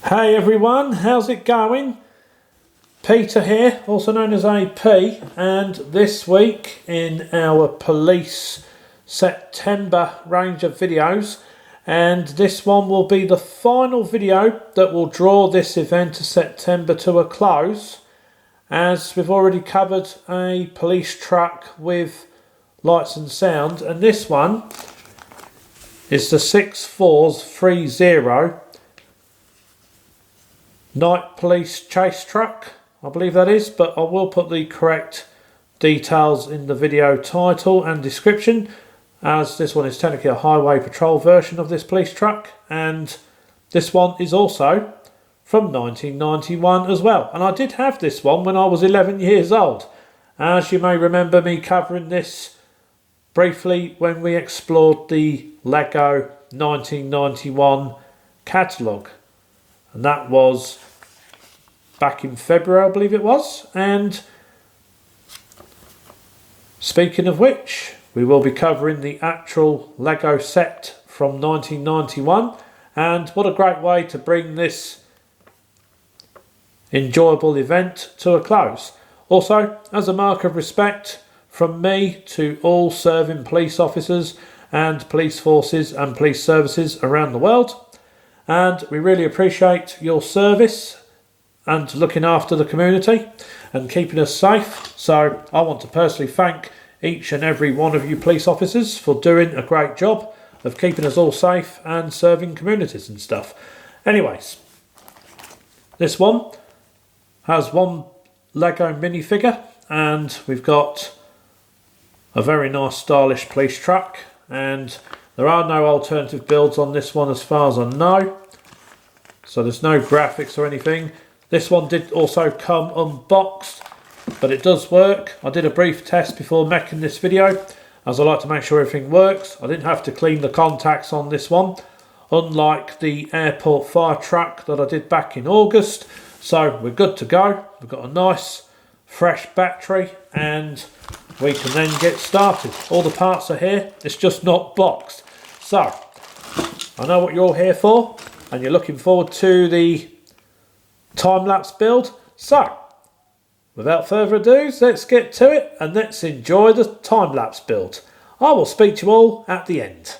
Hey everyone, how's it going? Peter here, also known as AP, and this week in our police September range of videos, and this one will be the final video that will draw this event of September to a close, as we've already covered a police truck with lights and sound, and this one is the 6430 Night Police Chase Truck, I believe that is, but I will put the correct details in the video title and description, as this one is technically a highway patrol version of this police truck, and this one is also from 1991 as well. And I did have this one when I was 11 years old, as you may remember me covering this briefly when we explored the Lego 1991 catalogue, and that was back in February, I believe it was. And speaking of which, we will be covering the actual Lego set from 1991, and what a great way to bring this enjoyable event to a close. Also, as a mark of respect from me to all serving police officers and police forces and police services around the world, and we really appreciate your service and looking after the community and keeping us safe. So I want to personally thank each and every one of you police officers for doing a great job of keeping us all safe and serving communities and stuff. Anyways, this one has one Lego minifigure, and we've got a very nice stylish police truck, and there are no alternative builds on this one as far as I know, so there's no graphics or anything. This one did also come unboxed, but it does work. I did a brief test before making this video, as I like to make sure everything works. I didn't have to clean the contacts on this one, unlike the airport fire truck that I did back in August. So we're good to go. We've got a nice fresh battery, and we can then get started. All the parts are here, it's just not boxed. So I know what you're here for, and you're looking forward to the time-lapse build. So without further ado, let's get to it and let's enjoy the time-lapse build. I will speak to you all at the end.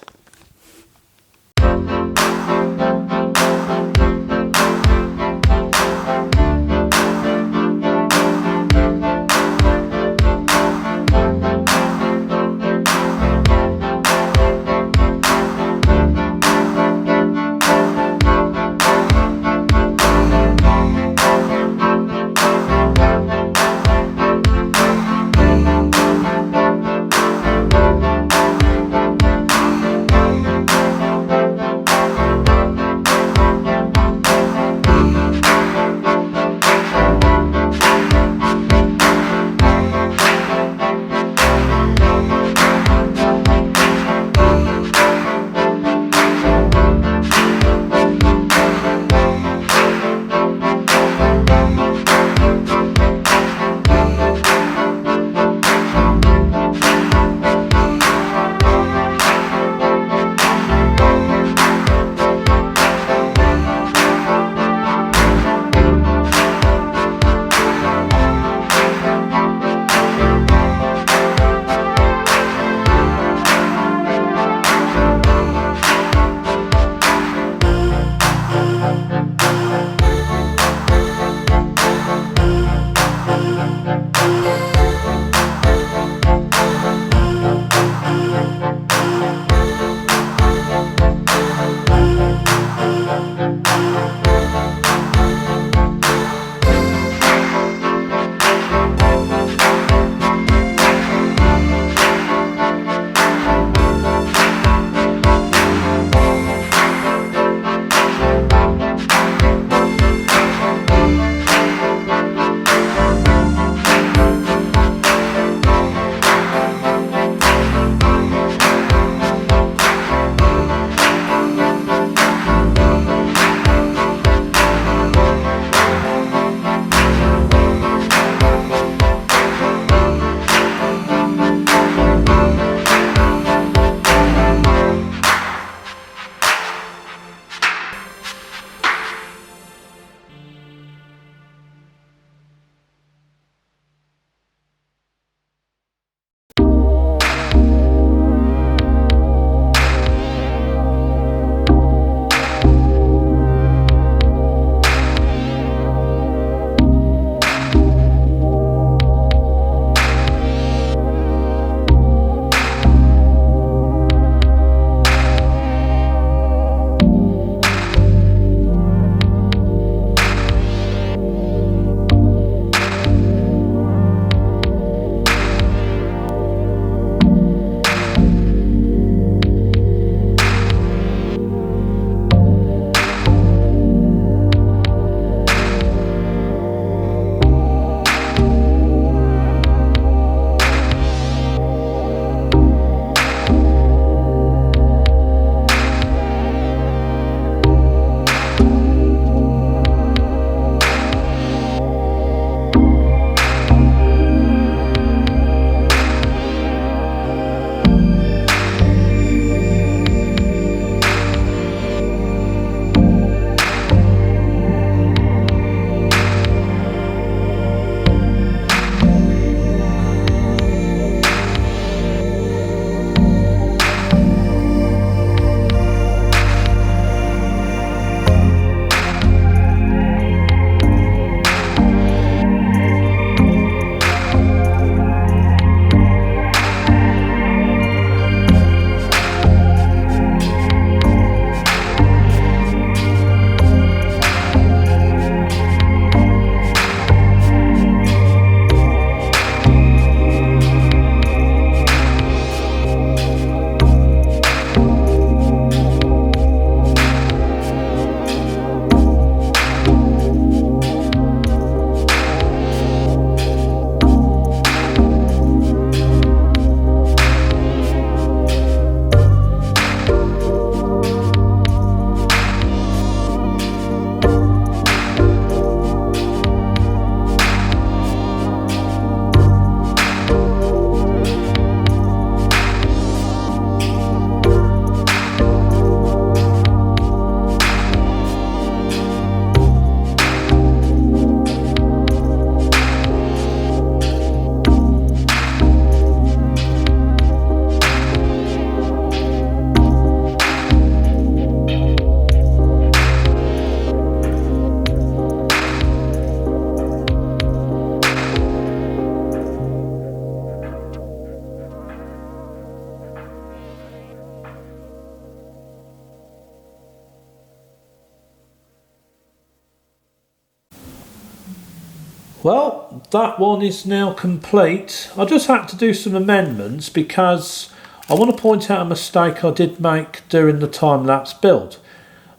Well, that one is now complete. I just had to do some amendments because I want to point out a mistake I did make during the time-lapse build.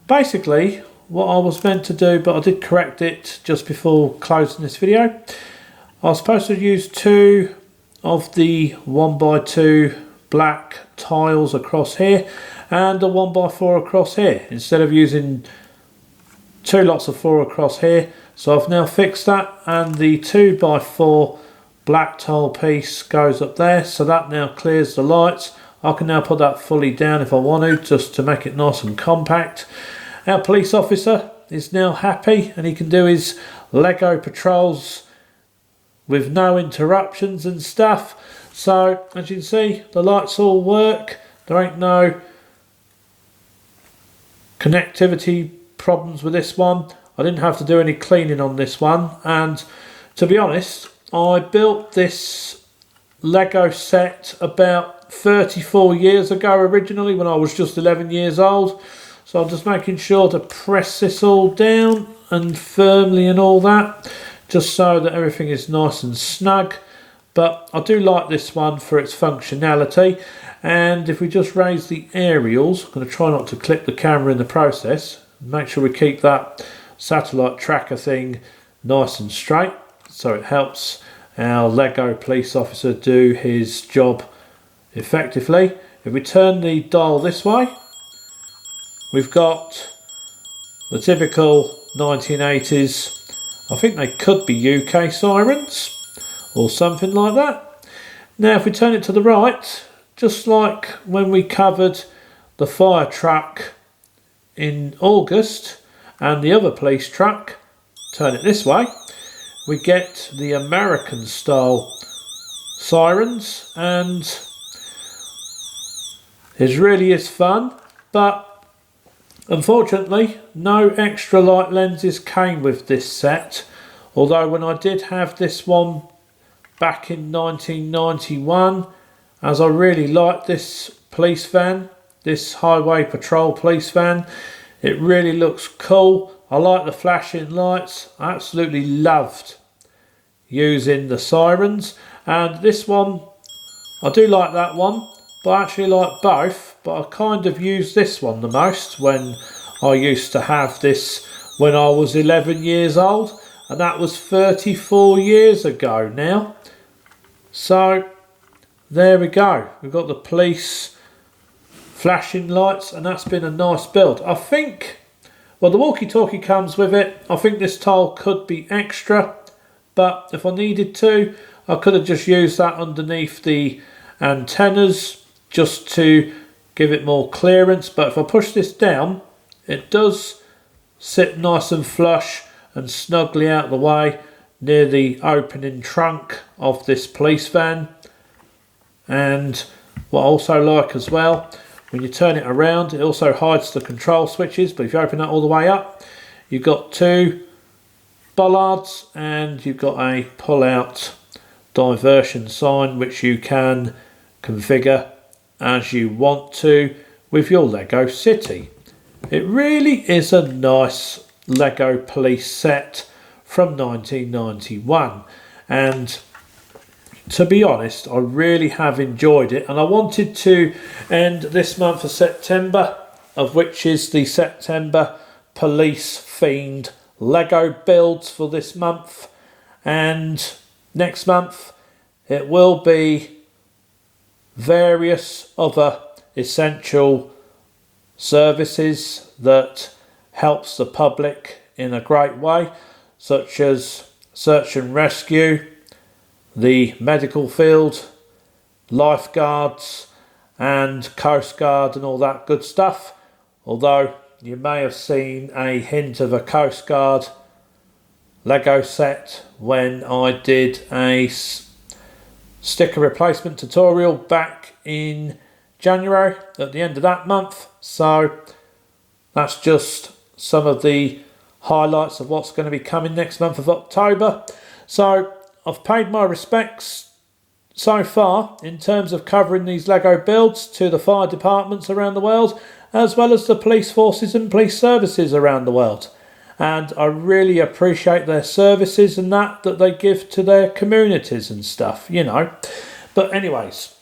Basically, what I was meant to do, but I did correct it just before closing this video. I was supposed to use 2 of the 1x2 black tiles across here and a 1x4 across here instead of using 2 lots of 4 across here. So I've now fixed that, and the 2x4 black tile piece goes up there, so that now clears the lights. I can now put that fully down if I want to, just to make it nice and compact. Our police officer is now happy and he can do his Lego patrols with no interruptions and stuff. So as you can see, the lights all work. There ain't no connectivity problems with this one. I didn't have to do any cleaning on this one, and to be honest, I built this Lego set about 34 years ago originally, when I was just 11 years old. So I'm just making sure to press this all down and firmly and all that, just so that everything is nice and snug. But I do like this one for its functionality. And if we just raise the aerials, I'm going to try not to clip the camera in the process, make sure we keep that satellite tracker thing nice and straight, so it helps our Lego police officer do his job effectively. If we turn the dial this way, we've got the typical 1980s, I think they could be UK sirens or something like that. Now if we turn it to the right, just like when we covered the fire truck in August and the other police truck, turn it this way, we get the American style sirens, and it really is fun. But unfortunately no extra light lenses came with this set, although when I did have this one back in 1991, as I really liked this police van, this highway patrol police van. It really looks cool. I like the flashing lights. I absolutely loved using the sirens. And this one, I do like that one, but I actually like both. But I kind of use this one the most when I used to have this when I was 11 years old. And that was 34 years ago now. So there we go. We've got the police flashing lights, and that's been a nice build. I think, well, the walkie-talkie comes with it. I think this tile could be extra, but if I needed to, I could have just used that underneath the antennas just to give it more clearance. But if I push this down, it does sit nice and flush and snugly out of the way near the opening trunk of this police van. And what I also like as well, when you turn it around, it also hides the control switches, but if you open that all the way up, you've got 2 bollards and you've got a pull-out diversion sign, which you can configure as you want to with your Lego City. It really is a nice Lego police set from 1991, and to be honest, I really have enjoyed it, and I wanted to end this month of September, of which is the September police themed Lego builds for this month, and next month it will be various other essential services that helps the public in a great way, such as search and rescue, the medical field, lifeguards and Coast Guard and all that good stuff. Although you may have seen a hint of a Coast Guard Lego set when I did a sticker replacement tutorial back in January at the end of that month. So that's just some of the highlights of what's going to be coming next month of October. So I've paid my respects so far in terms of covering these Lego builds to the fire departments around the world, as well as the police forces and police services around the world. and I really appreciate their services and that they give to their communities and stuff, you know. But anyways,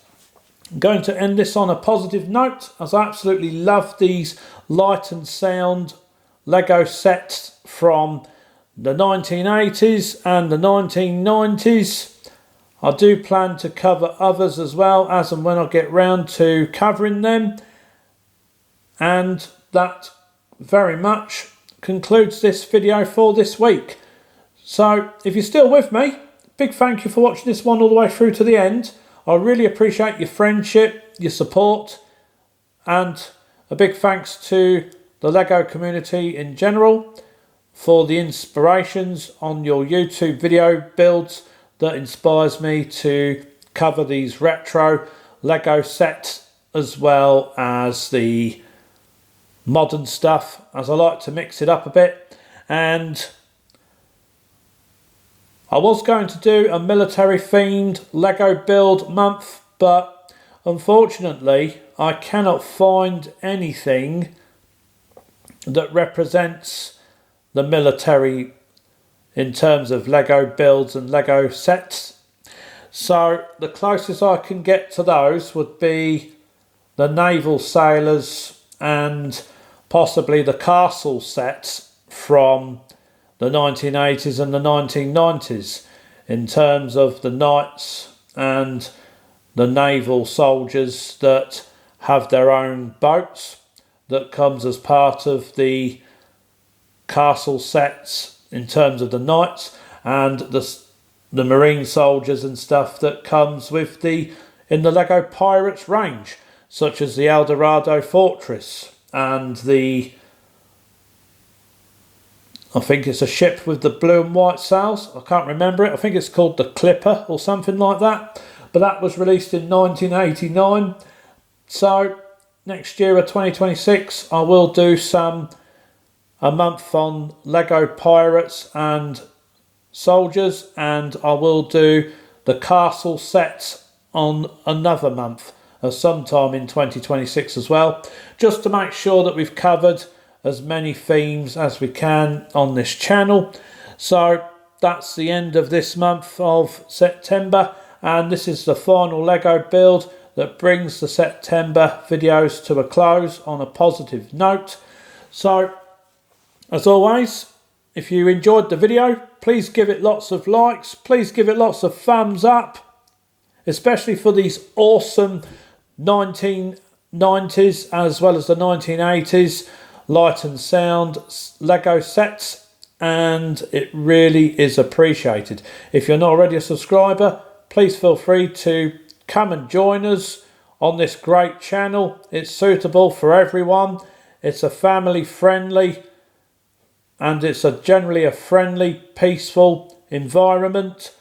I'm going to end this on a positive note, as I absolutely love these light and sound Lego sets from the 1980s and the 1990s. I do plan to cover others as well, as and when I get round to covering them. And that very much concludes this video for this week. So if you're still with me, big thank you for watching this one all the way through to the end. I really appreciate your friendship, your support, and a big thanks to the Lego community in general for the inspirations on your YouTube video builds that inspires me to cover these retro Lego sets as well as the modern stuff, as I like to mix it up a bit. And I was going to do a military themed Lego build month, but unfortunately I cannot find anything that represents the military in terms of Lego builds and Lego sets. So the closest I can get to those would be the naval sailors and possibly the castle sets from the 1980s and the 1990s in terms of the knights and the naval soldiers that have their own boats that comes as part of the castle sets in terms of the knights, and the marine soldiers and stuff that comes with in the Lego Pirates range, such as the El Dorado Fortress and I think it's a ship with the blue and white sails. I can't remember it. I think it's called the Clipper or something like that. But that was released in 1989. So next year of 2026, I will do a month on Lego Pirates and Soldiers, and I will do the castle sets on another month sometime in 2026 as well, just to make sure that we've covered as many themes as we can on this channel. So that's the end of this month of September, and this is the final Lego build that brings the September videos to a close on a positive note. So as always, if you enjoyed the video, please give it lots of likes, please give it lots of thumbs up, especially for these awesome 1990s as well as the 1980s light and sound Lego sets, and it really is appreciated. If you're not already a subscriber, please feel free to come and join us on this great channel. It's suitable for everyone. It's a family friendly and it's generally a friendly, peaceful environment.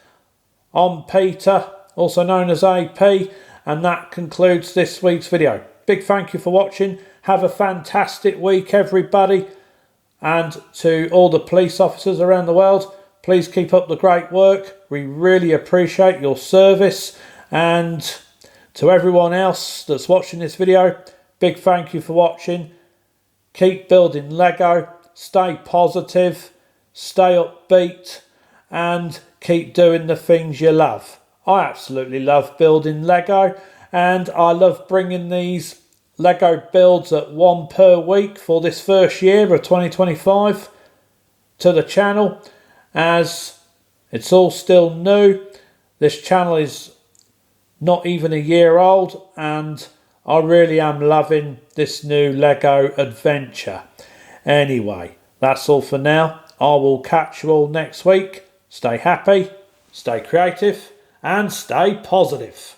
I'm Peter, also known as AP, and that concludes this week's video. Big thank you for watching. Have a fantastic week, everybody. And to all the police officers around the world, please keep up the great work. We really appreciate your service. And to everyone else that's watching this video, big thank you for watching. Keep building Lego. Stay positive, stay upbeat, and keep doing the things you love. I absolutely love building Lego, and I love bringing these Lego builds at one per week for this first year of 2025 to the channel, as it's all still new. This channel is not even a year old, and I really am loving this new Lego adventure. Anyway, that's all for now. I will catch you all next week. Stay happy, stay creative, and stay positive.